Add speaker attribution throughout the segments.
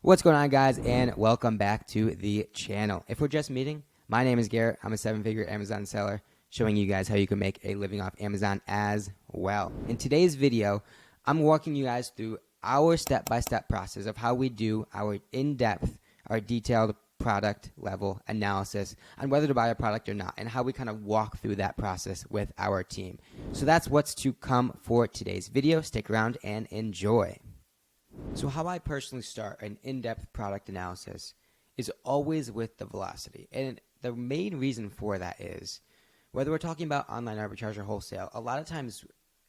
Speaker 1: What's going on, guys, and welcome back to the channel. If we're just meeting, my name is Garrett. I'm a seven-figure Amazon seller showing you guys how you can make a living off Amazon as well. In today's video, I'm walking you guys through our step-by-step process of how we do our in-depth, our detailed product level analysis on whether to buy a product or not, and how we kind of walk through that process with our team. So that's what's to come for today's video. Stick around and enjoy. So how I personally start an in-depth product analysis is always with the velocity. And the main reason for that is, whether we're talking about online arbitrage or wholesale, a lot of times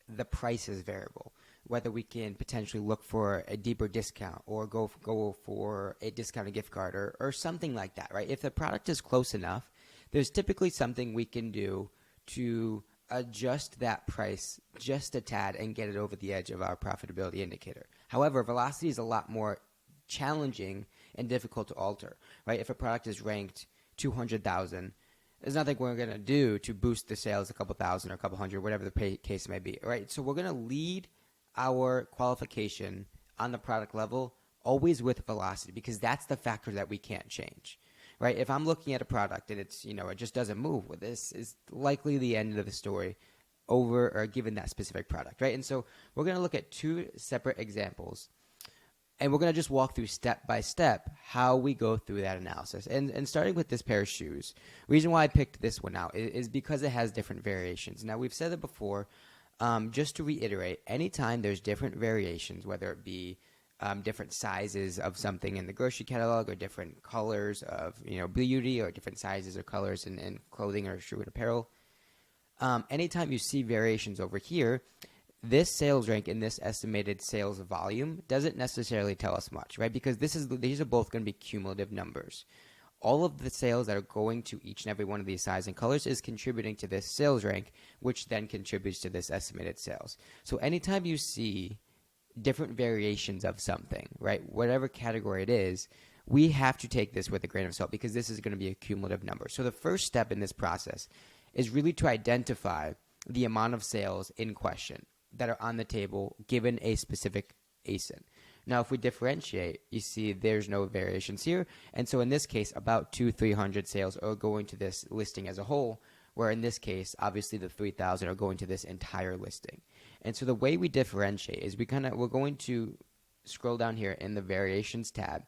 Speaker 1: the price is variable. Whether we can potentially look for a deeper discount or go for a discounted gift card or something like that, right? If the product is close enough, there's typically something we can do to adjust that price just a tad and get it over the edge of our profitability indicator. However, velocity is a lot more challenging and difficult to alter, right? If a product is ranked 200,000, there's nothing we're going to do to boost the sales a couple thousand or a couple hundred, whatever the case may be, right? So we're going to lead our qualification on the product level always with velocity, because that's the factor that we can't change. Right? If I'm looking at a product and it's, it just doesn't move, well, this is likely the end of the story over or given that specific product, right? And so we're going to look at two separate examples, and we're going to just walk through step by step how we go through that analysis. And starting with this pair of shoes, reason why I picked this one out is because it has different variations. Now, we've said it before, just to reiterate, anytime there's different variations, whether it be different sizes of something in the grocery catalog, or different colors of beauty, or different sizes or colors in clothing or shoe and apparel. Anytime you see variations over here, this sales rank and this estimated sales volume doesn't necessarily tell us much, right? Because these are both going to be cumulative numbers. All of the sales that are going to each and every one of these sizes and colors is contributing to this sales rank, which then contributes to this estimated sales. So anytime you see different variations of something, right, whatever category it is, we have to take this with a grain of salt, because this is going to be a cumulative number. So the first step in this process is really to identify the amount of sales in question that are on the table given a specific ASIN. Now, if we differentiate, you see there's no variations here, and so in this case, about 200-300 sales are going to this listing as a whole, where in this case, obviously the 3,000 are going to this entire listing. And so the way we differentiate is we're going to scroll down here in the variations tab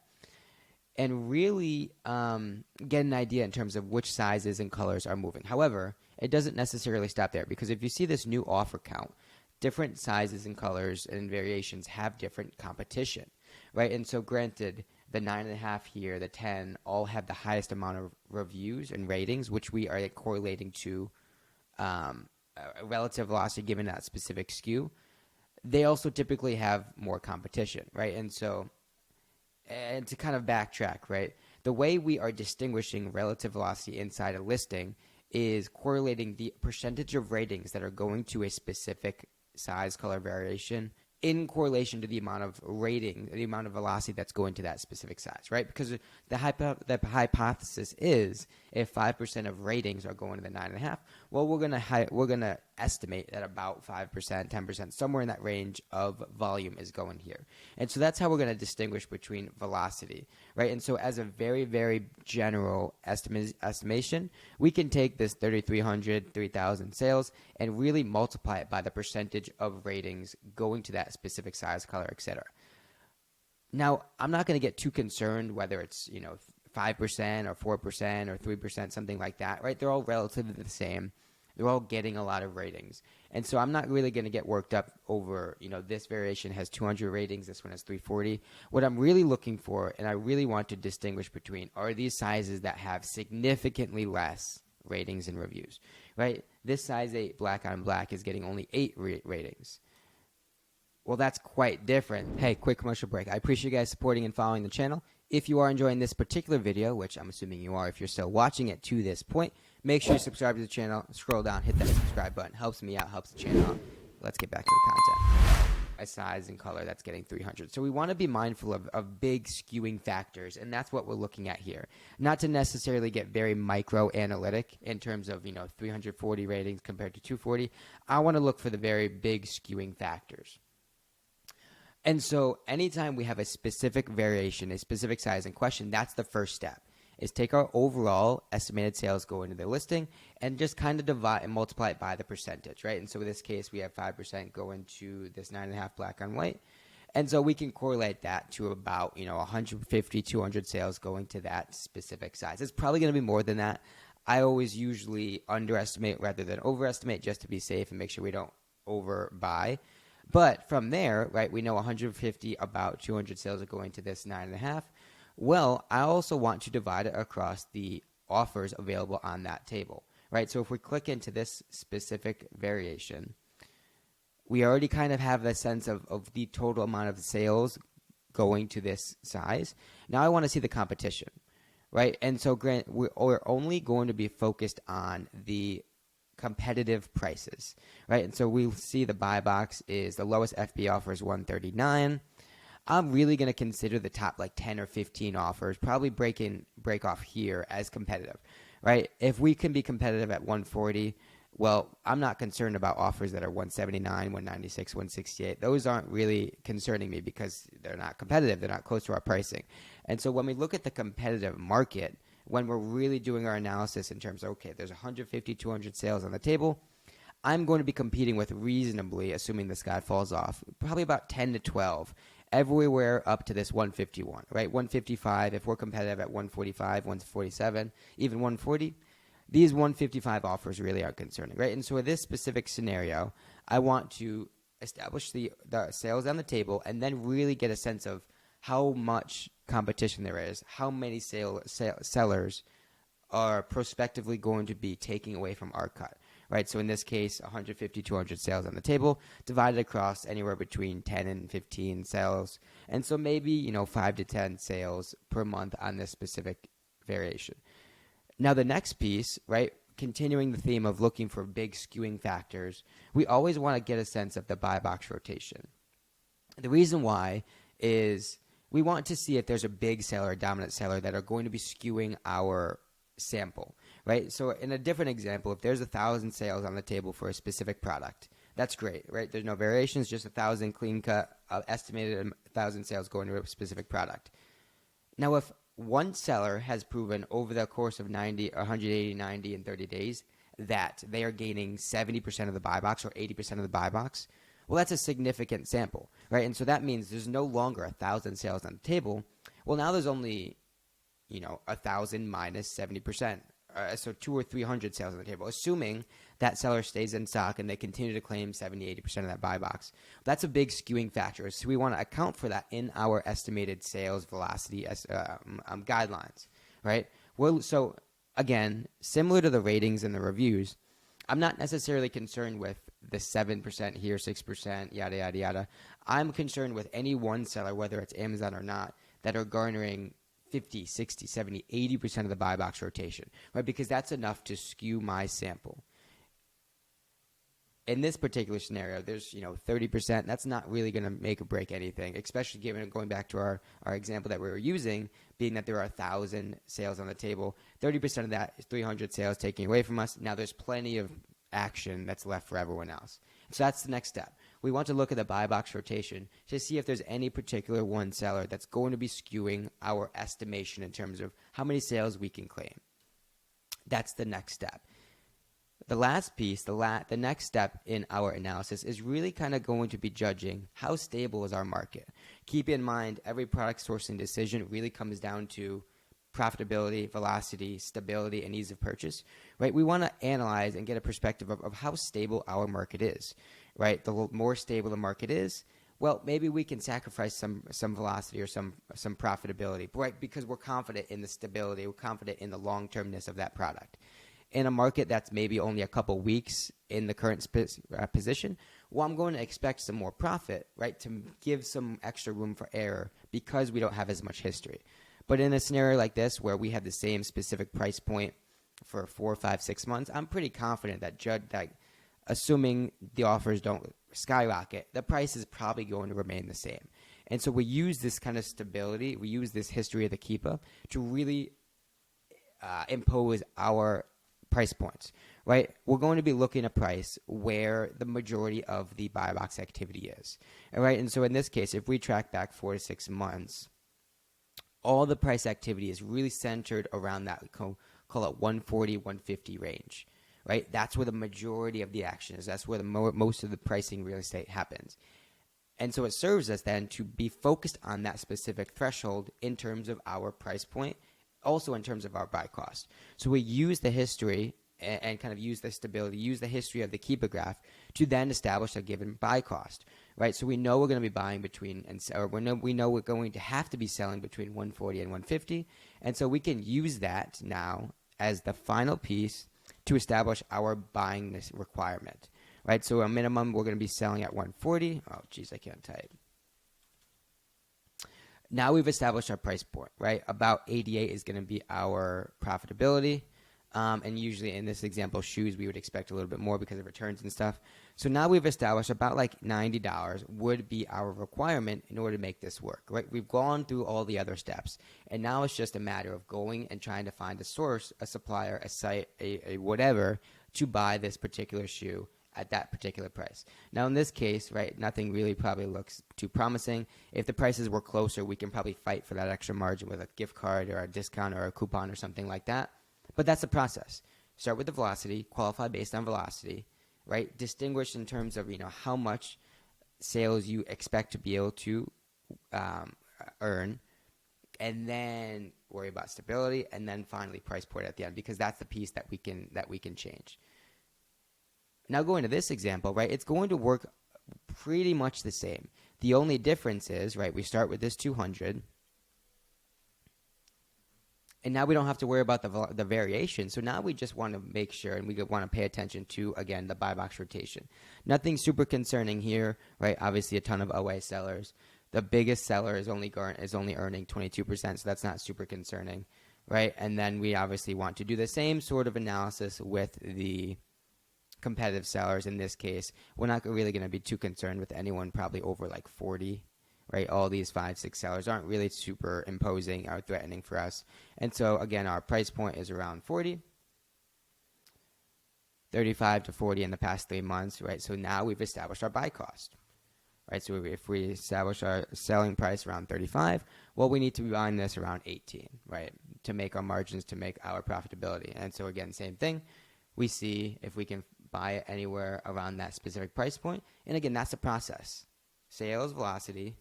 Speaker 1: and really get an idea in terms of which sizes and colors are moving. However, it doesn't necessarily stop there, because if you see this new offer count, different sizes and colors and variations have different competition, right? And so granted, the 9.5 here, the 10, all have the highest amount of reviews and ratings, which we are correlating to relative velocity given that specific SKU. They also typically have more competition, right? And so, and to kind of backtrack, right, the way we are distinguishing relative velocity inside a listing is correlating the percentage of ratings that are going to a specific size, color variation in correlation to the amount of rating, the amount of velocity that's going to that specific size, right? Because the hypothesis is, if 5% of ratings are going to the 9.5, well, we're gonna estimate that about 5%, 10%, somewhere in that range of volume is going here. And so that's how we're gonna distinguish between velocity, right? And so as a very, very general estimation, we can take this 3,300, 3,000 sales and really multiply it by the percentage of ratings going to that specific size, color, etc. Now, I'm not going to get too concerned whether it's 5% or 4% or 3%, something like that, right? They're all relatively the same. They're all getting a lot of ratings. And so I'm not really going to get worked up over, this variation has 200 ratings, this one has 340. What I'm really looking for, and I really want to distinguish between, are these sizes that have significantly less ratings and reviews, right? This size 8 black on black is getting only 8 ratings. Well, that's quite different. Hey, quick commercial break. I appreciate you guys supporting and following the channel. If you are enjoying this particular video, which I'm assuming you are if you're still watching it to this point, make sure you subscribe to the channel, scroll down, hit that subscribe button. Helps me out, helps the channel out. Let's get back to the content. A size and color that's getting 300. So we want to be mindful of big skewing factors, and that's what we're looking at here. Not to necessarily get very micro analytic in terms of 340 ratings compared to 240. I want to look for the very big skewing factors. And so anytime we have a specific variation, a specific size in question, that's the first step, is take our overall estimated sales go into the listing and just kind of divide and multiply it by the percentage, right? And so in this case, we have 5% go into this 9.5 black on white. And so we can correlate that to about, 150, 200 sales going to that specific size. It's probably going to be more than that. I always usually underestimate rather than overestimate just to be safe and make sure we don't overbuy. But from there, right, we know 150, about 200 sales are going to this 9.5. Well, I also want to divide it across the offers available on that table, right? So if we click into this specific variation, we already kind of have a sense of the total amount of sales going to this size. Now I want to see the competition, right? And so we're only going to be focused on the competitive prices, right? And so we see the buy box is the lowest FBA offer is 139. I'm really going to consider the top like 10 or 15 offers, probably break off here as competitive, right? If we can be competitive at 140, well, I'm not concerned about offers that are 179, 196, 168. Those aren't really concerning me because they're not competitive. They're not close to our pricing. And so when we look at the competitive market, when we're really doing our analysis in terms of, okay, there's 150, 200 sales on the table, I'm going to be competing with reasonably, assuming this guy falls off, probably about 10 to 12, everywhere up to this 151, right? 155, if we're competitive at 145, 147, even 140, these 155 offers really are concerning, right? And so in this specific scenario, I want to establish the sales on the table and then really get a sense of how much competition there is, how many sellers are prospectively going to be taking away from our cut, right? So in this case, 150, 200 sales on the table, divided across anywhere between 10 and 15 sales. And so maybe, 5 to 10 sales per month on this specific variation. Now the next piece, right, continuing the theme of looking for big skewing factors, we always want to get a sense of the buy box rotation. The reason why is we want to see if there's a big seller, a dominant seller that are going to be skewing our sample, right? So in a different example, if there's 1,000 sales on the table for a specific product, that's great, right? There's no variations, just 1,000 clean cut, estimated 1,000 sales going to a specific product. Now, if one seller has proven over the course of 90, 180, 90, and 30 days that they are gaining 70% of the buy box or 80% of the buy box, well, that's a significant sample, right? And so that means there's no longer 1,000 sales on the table. Well, now there's only, 1,000 minus 70%. So 200 or 300 sales on the table, assuming that seller stays in stock and they continue to claim 70, 80% of that buy box. That's a big skewing factor. So we want to account for that in our estimated sales velocity guidelines, right? Well, so again, similar to the ratings and the reviews, I'm not necessarily concerned with the 7% here, 6%, yada, yada, yada. I'm concerned with any one seller, whether it's Amazon or not, that are garnering 50, 60, 70, 80% of the buy box rotation, right? Because that's enough to skew my sample. In this particular scenario, there's, 30%. That's not really going to make or break anything, especially going back to our example that we were using, being that there are 1,000 sales on the table. 30% of that is 300 sales taking away from us. Now there's plenty of action that's left for everyone else. So that's the next step. We want to look at the buy box rotation to see if there's any particular one seller that's going to be skewing our estimation in terms of how many sales we can claim. That's the next step. The last piece, the next step in our analysis is really kind of going to be judging how stable is our market. Keep in mind, every product sourcing decision really comes down to profitability, velocity, stability, and ease of purchase, right? We want to analyze and get a perspective of how stable our market is, right? The more stable the market is, well, maybe we can sacrifice some velocity or some profitability, right? Because we're confident in the stability, we're confident in the long-termness of that product. In a market that's maybe only a couple weeks in the current position, well, I'm going to expect some more profit, right, to give some extra room for error because we don't have as much history. But in a scenario like this where we have the same specific price point for 4, 5, 6 months, I'm pretty confident that assuming the offers don't skyrocket, the price is probably going to remain the same. And so we use this kind of stability, we use this history of the keeper to really impose our price points, right? We're going to be looking at price where the majority of the buy box activity is, all right? And so in this case, if we track back 4 to 6 months, all the price activity is really centered around that, call it 140, 150 range, right? That's where the majority of the action is. That's where the most of the pricing real estate happens. And so it serves us then to be focused on that specific threshold in terms of our price point, also in terms of our buy cost. So we use the history and kind of use the stability, use the history of the Keepa graph to then establish a given buy cost, right? So we know we're going to be buying between, or we know we're going to have to be selling between 140 and 150. And so we can use that now as the final piece to establish our buying this requirement. Right, so a minimum, we're going to be selling at 140. Oh, geez, I can't type. Now we've established our price point, right? About 88 is going to be our profitability. And usually in this example, shoes, we would expect a little bit more because of returns and stuff. So now we've established about like $90 would be our requirement in order to make this work, right? We've gone through all the other steps. And now it's just a matter of going and trying to find a source, a supplier, a site, a whatever, to buy this particular shoe at that particular price. Now in this case, right, nothing really probably looks too promising. If the prices were closer, we can probably fight for that extra margin with a gift card or a discount or a coupon or something like that. But that's the process. Start with the velocity, qualify based on velocity, right? Distinguish in terms of, how much sales you expect to be able to earn, and then worry about stability, and then finally price point at the end, because that's the piece that we can change. Now going to this example, right, it's going to work pretty much the same. The only difference is, right, we start with this 200, and now we don't have to worry about the variation. So now we just want to make sure, and we want to pay attention to, again, the buy box rotation. Nothing super concerning here, right? Obviously a ton of OA sellers. The biggest seller is only earning 22%, so that's not super concerning, right? And then we obviously want to do the same sort of analysis with the competitive sellers. In this case, we're not really going to be too concerned with anyone probably over like 40, right? All these 5-6 sellers aren't really super imposing or threatening for us. And so again, our price point is around 40, 35 to 40 in the past 3 months, right? So now we've established our buy cost, right? So if we establish our selling price around 35, well, we need to be buying this around 18, right? To make our margins, to make our profitability. And so again, same thing. We see if we can buy it anywhere around that specific price point. And again, that's the process. Sales velocity,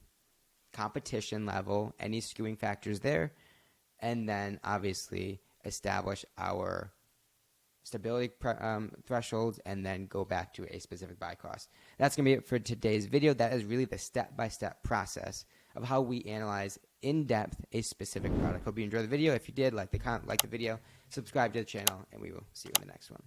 Speaker 1: competition level, any skewing factors there, and then obviously establish our stability thresholds, and then go back to a specific buy cost. That's going to be it for today's video. That is really the step-by-step process of how we analyze in depth a specific product. Hope you enjoyed the video. If you did, like the video, subscribe to the channel, and we will see you in the next one.